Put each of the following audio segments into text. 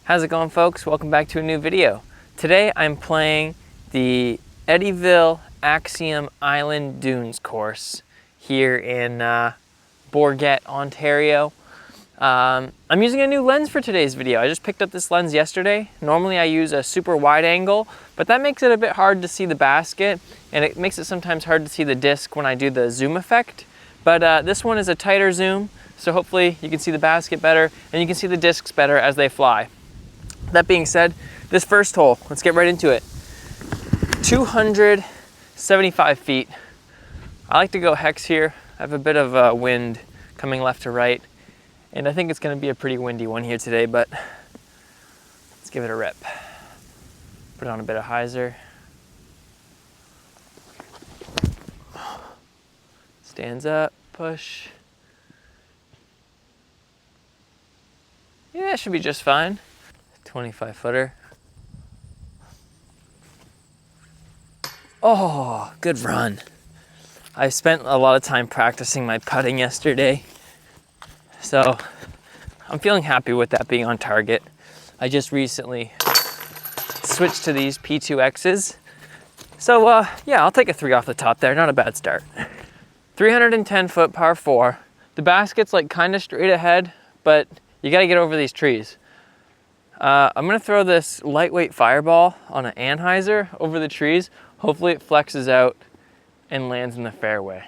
How's it going, folks? Welcome back to a new video. Today I'm playing the Ettyville Axiom Island Dunes course here in Bourget, Ontario. I'm using a new lens for today's video. I just picked up this lens yesterday. Normally I use a super wide angle, but that makes it a bit hard to see the basket, and it makes it sometimes hard to see the disc when I do the zoom effect. But this one is a tighter zoom, so hopefully you can see the basket better and you can see the discs better as they fly. That being said, this first hole, let's get right into it. 275 feet. I like to go hex here. I have a bit of wind coming left to right, and I think it's going to be a pretty windy one here today, but let's give it a rip. Put on a bit of hyzer. Stands up, push. Yeah, it should be just fine. 25 footer. Oh, good run. I spent a lot of time practicing my putting yesterday, so I'm feeling happy with that being on target. I just recently switched to these P2Xs. So yeah, I'll take a 3 off the top there, not a bad start. 310 foot par 4. The basket's like kind of straight ahead, but you gotta get over these trees. I'm gonna throw this lightweight fireball on an anhyzer over the trees. Hopefully it flexes out and lands in the fairway.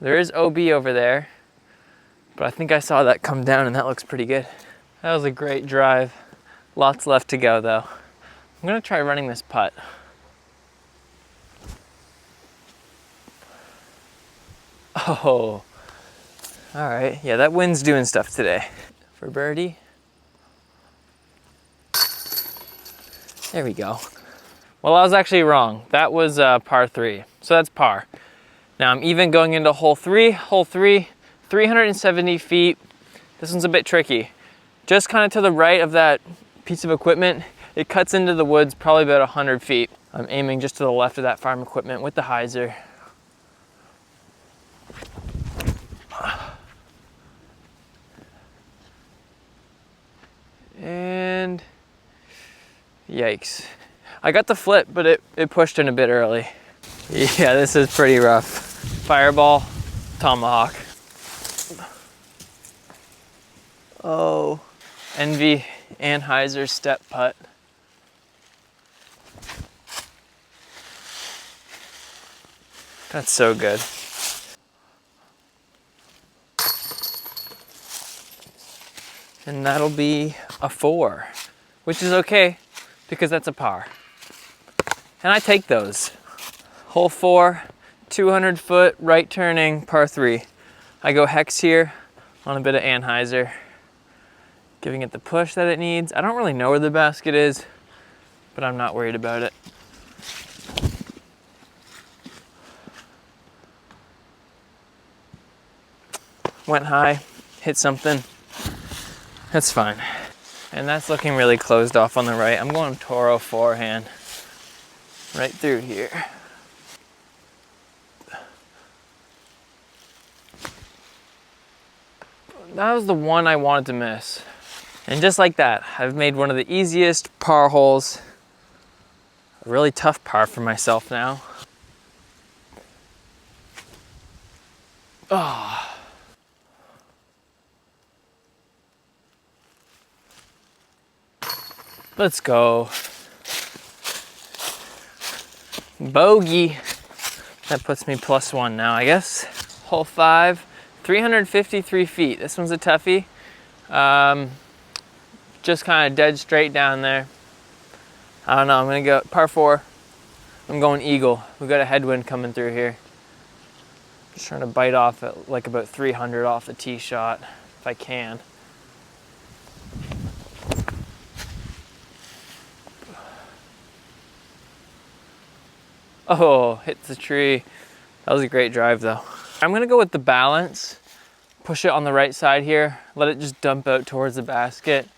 There is OB over there, but I think I saw that come down and that looks pretty good. That was a great drive. Lots left to go though. I'm gonna try running this putt. Oh, all right. Yeah, that wind's doing stuff today. For birdie. There we go. Well, I was actually wrong. That was par 3, so that's par. Now I'm even going into hole 3. Hole 3, 370 feet. This one's a bit tricky. Just kind of to the right of that piece of equipment, it cuts into the woods probably about 100 feet. I'm aiming just to the left of that farm equipment with the hyzer. And yikes. I got the flip, but it pushed in a bit early. Yeah, this is pretty rough. Fireball, tomahawk. Oh, envy anhyzer step putt. That's so good. And that'll be a 4, which is okay because that's a par. And I take those. Hole 4, 200 foot right turning par 3. I go hex here on a bit of anhyzer, giving it the push that it needs. I don't really know where the basket is, but I'm not worried about it. Went high, hit something. That's fine. And that's looking really closed off on the right. I'm going Toro forehand right through here. That was the one I wanted to miss. And just like that, I've made one of the easiest par holes. A really tough par for myself now. Oh. Let's go. Bogey. That puts me +1 now, I guess. Hole 5, 353 feet. This one's a toughie. Just kind of dead straight down there. I don't know, I'm gonna go par 4. I'm going eagle. We've got a headwind coming through here. Just trying to bite off at like about 300 off the tee shot, if I can. Oh, hit the tree. That was a great drive though. I'm gonna go with the balance. Push it on the right side here. Let it just dump out towards the basket.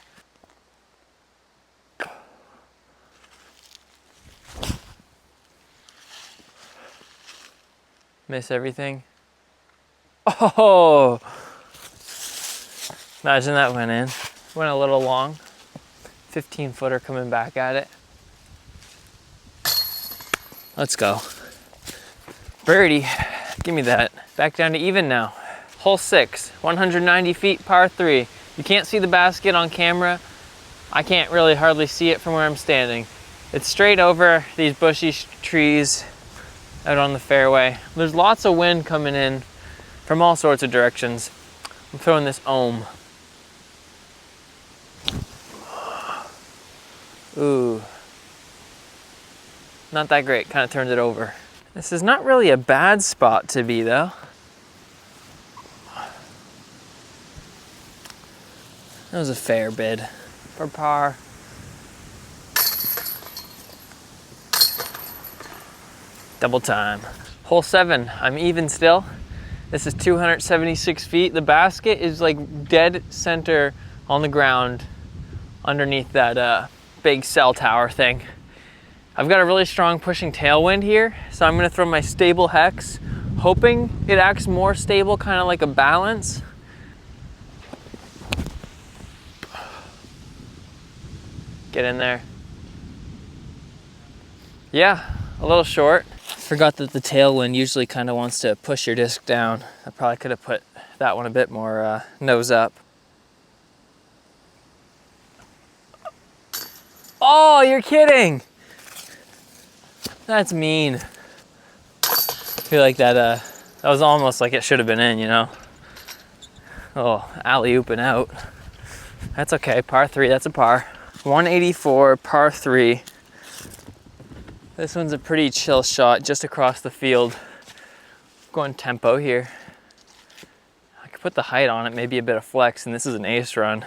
Miss everything. Oh! Imagine that went in. Went a little long. 15-footer coming back at it. Let's go. Birdie, give me that. Back down to even now. Hole 6, 190 feet, par 3. You can't see the basket on camera. I can't really hardly see it from where I'm standing. It's straight over these bushy trees out on the fairway. There's lots of wind coming in from all sorts of directions. I'm throwing this ohm. Ooh. Not that great, kind of turned it over. This is not really a bad spot to be though. That was a fair bid for par. Double time. Hole 7, I'm even still. This is 276 feet. The basket is like dead center on the ground underneath that big cell tower thing. I've got a really strong pushing tailwind here, so I'm gonna throw my stable hex, hoping it acts more stable, kind of like a balance. Get in there. Yeah, a little short. Forgot that the tailwind usually kind of wants to push your disc down. I probably could have put that one a bit more nose up. Oh, you're kidding! That's mean. I feel like that was almost like it should have been in, you know? Oh, alley-ooping out. That's okay, par 3, that's a par. 184, par 3. This one's a pretty chill shot just across the field. Going tempo here. I could put the height on it, maybe a bit of flex, and this is an ace run.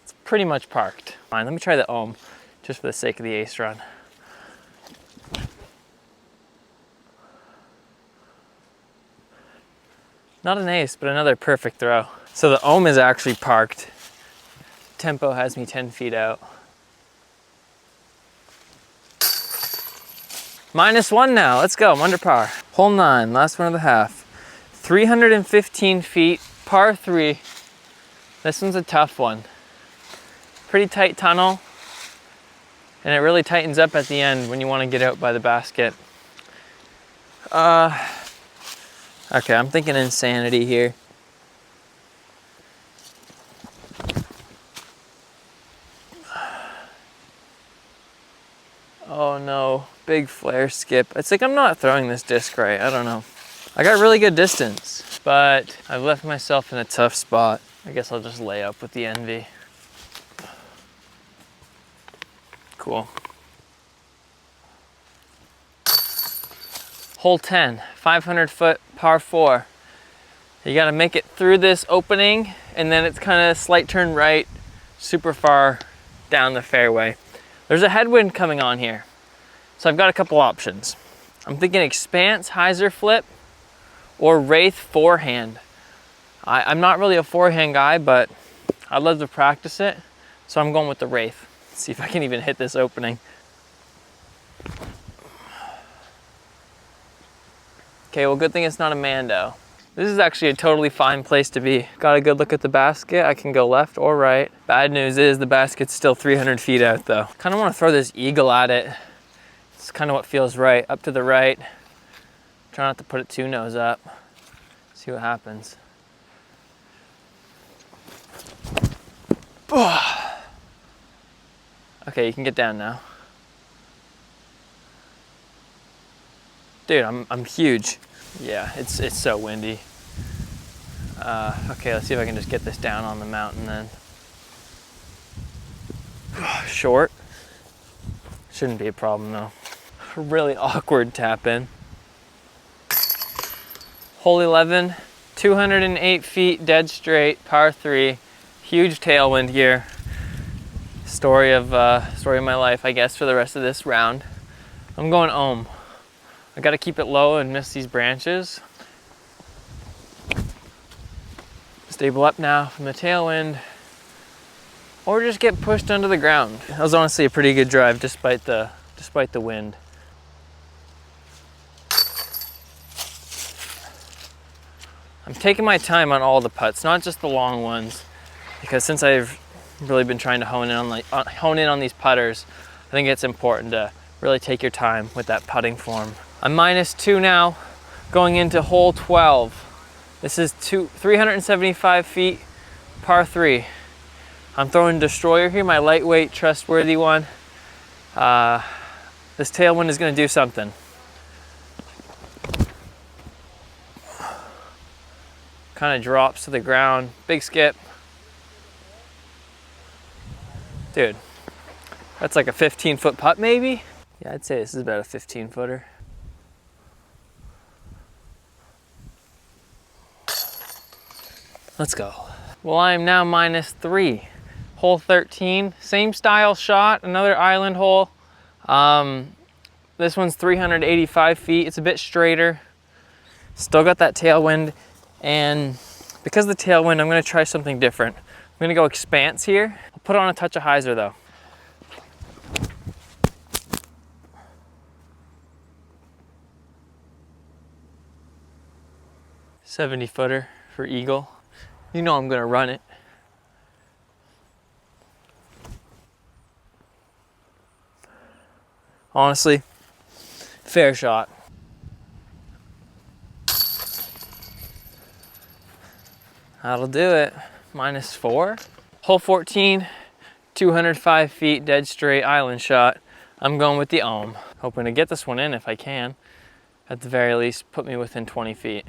It's pretty much parked. Fine, let me try the ohm, just for the sake of the ace run. Not an ace, but another perfect throw. So the ohm is actually parked. Tempo has me 10 feet out. -1 now, let's go, I'm under par. Hole 9, last one of the half. 315 feet, par 3. This one's a tough one. Pretty tight tunnel, and it really tightens up at the end when you want to get out by the basket. Okay, I'm thinking insanity here. Oh no, big flare skip. It's like I'm not throwing this disc right, I don't know. I got really good distance, but I've left myself in a tough spot. I guess I'll just lay up with the envy. Cool. Hole 10, 500 foot, par 4. You gotta make it through this opening, and then it's kind of slight turn right, super far down the fairway. There's a headwind coming on here, so I've got a couple options. I'm thinking expanse, hyzer flip, or wraith forehand. I'm not really a forehand guy, but I'd love to practice it, so I'm going with the wraith. See if I can even hit this opening. Okay, well, good thing it's not a Mando. This is actually a totally fine place to be. Got a good look at the basket. I can go left or right. Bad news is the basket's still 300 feet out though. Kind of want to throw this eagle at it. It's kind of what feels right. Up to the right. Try not to put it too nose up. See what happens. Okay, you can get down now. Dude, I'm huge. Yeah, it's so windy. Okay, let's see if I can just get this down on the mountain then. Short. Shouldn't be a problem though. Really awkward tap in. Hole 11, 208 feet dead straight, par 3. Huge tailwind here. Story of my life, I guess, for the rest of this round. I'm going ohm. I gotta keep it low and miss these branches. Stable up now from the tailwind. or just get pushed under the ground. That was honestly a pretty good drive despite the wind. I'm taking my time on all the putts, not just the long ones, because since I've really been trying to hone in on these putters, I think it's important to really take your time with that putting form. I'm -2 now, going into hole 12. This is 375 feet, par 3. I'm throwing Destroyer here, my lightweight, trustworthy one. This tailwind is going to do something. Kind of drops to the ground, big skip. Dude, that's like a 15-foot putt maybe? Yeah, I'd say this is about a 15-footer. Let's go. Well, I am now -3. Hole 13, same style shot, another island hole. This one's 385 feet. It's a bit straighter. Still got that tailwind. And because of the tailwind, I'm gonna try something different. I'm gonna go expanse here. I'll put on a touch of hyzer though. "70-footer for eagle. You know I'm gonna run it. Honestly, fair shot. That'll do it. -4. Hole 14, 205 feet, dead straight island shot. I'm going with the ohm. Hoping to get this one in if I can. At the very least, put me within 20 feet.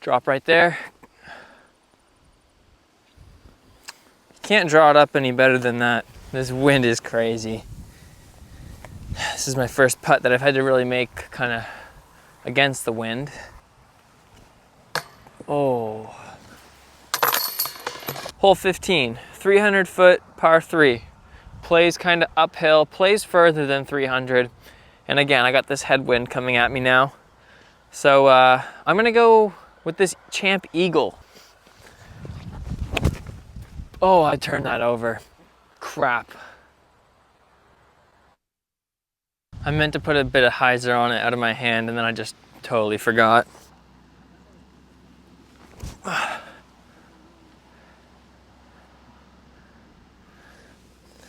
Drop right there. Can't draw it up any better than that. This wind is crazy. This is my first putt that I've had to really make kind of against the wind. Oh. Hole 15, 300-foot par 3. Plays kind of uphill, plays further than 300. And again, I got this headwind coming at me now. So I'm gonna go with this Champ Eagle. Oh, I turned that over. Crap. I meant to put a bit of hyzer on it out of my hand and then I just totally forgot. That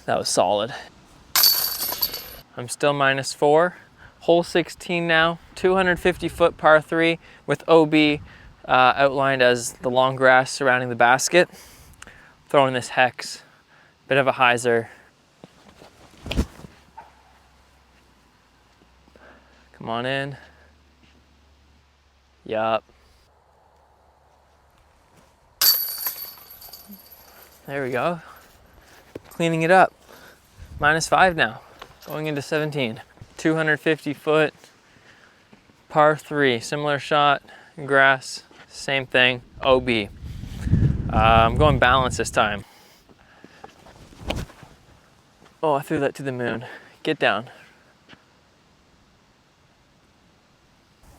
was solid. I'm still -4. Hole 16 now, 250-foot par 3 with OB outlined as the long grass surrounding the basket. Throwing this hex, bit of a hyzer. Come on in. Yup. There we go. Cleaning it up. -5 now, going into 17. 250-foot par 3, similar shot, grass, same thing, OB. I'm going balance this time. Oh, I threw that to the moon. Get down.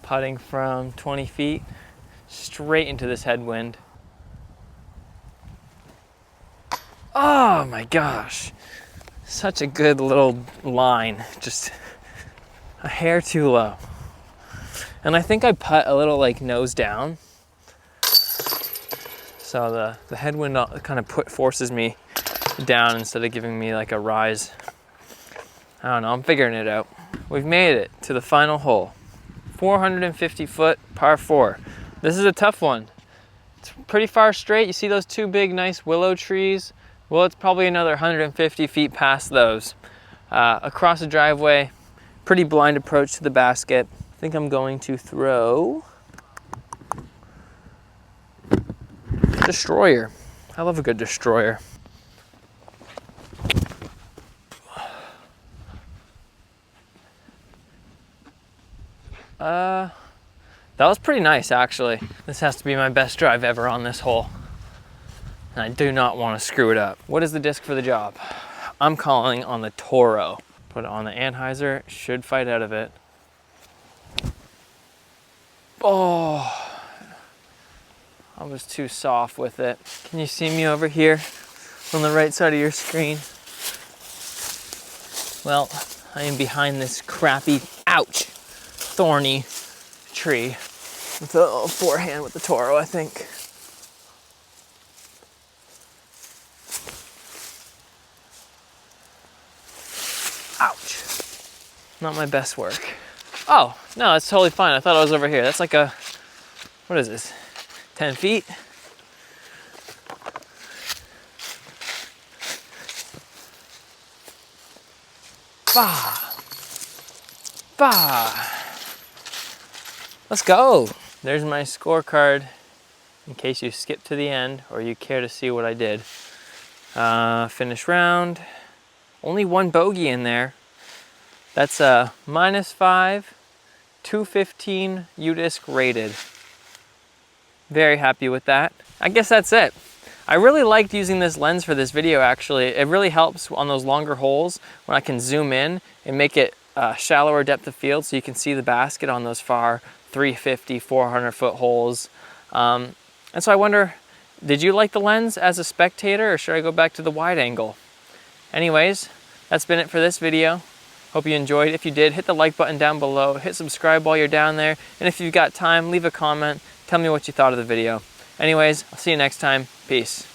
Putting from 20 feet straight into this headwind. Oh my gosh. Such a good little line. Just a hair too low. And I think I putt a little like nose down. So the headwind kind of forces me down instead of giving me like a rise. I don't know, I'm figuring it out. We've made it to the final hole. 450-foot par 4. This is a tough one. It's pretty far straight. You see those two big nice willow trees? Well, it's probably another 150 feet past those. Across the driveway, pretty blind approach to the basket. I think I'm going to throw Destroyer. I love a good Destroyer. That was pretty nice, actually. This has to be my best drive ever on this hole. And I do not want to screw it up. What is the disc for the job? I'm calling on the Toro. Put it on the anhyzer, should fight out of it. Oh. I was too soft with it. Can you see me over here on the right side of your screen? Well, I am behind this crappy, ouch, thorny tree with a little forehand with the Toro, I think. Ouch. Not my best work. Oh, no, that's totally fine. I thought I was over here. That's like a, what is this, 10 feet? Bah. Bah. Let's go. There's my scorecard in case you skip to the end or you care to see what I did. Finish round. Only one bogey in there. That's a -5, 215 U-disc rated. Very happy with that. I guess that's it. I really liked using this lens for this video actually. It really helps on those longer holes when I can zoom in and make it shallower depth of field so you can see the basket on those far 350, 400 foot holes. And so I wonder, did you like the lens as a spectator or should I go back to the wide angle? Anyways, that's been it for this video. Hope you enjoyed. If you did, hit the like button down below, hit subscribe while you're down there, and if you've got time, leave a comment, tell me what you thought of the video. Anyways, I'll see you next time. Peace.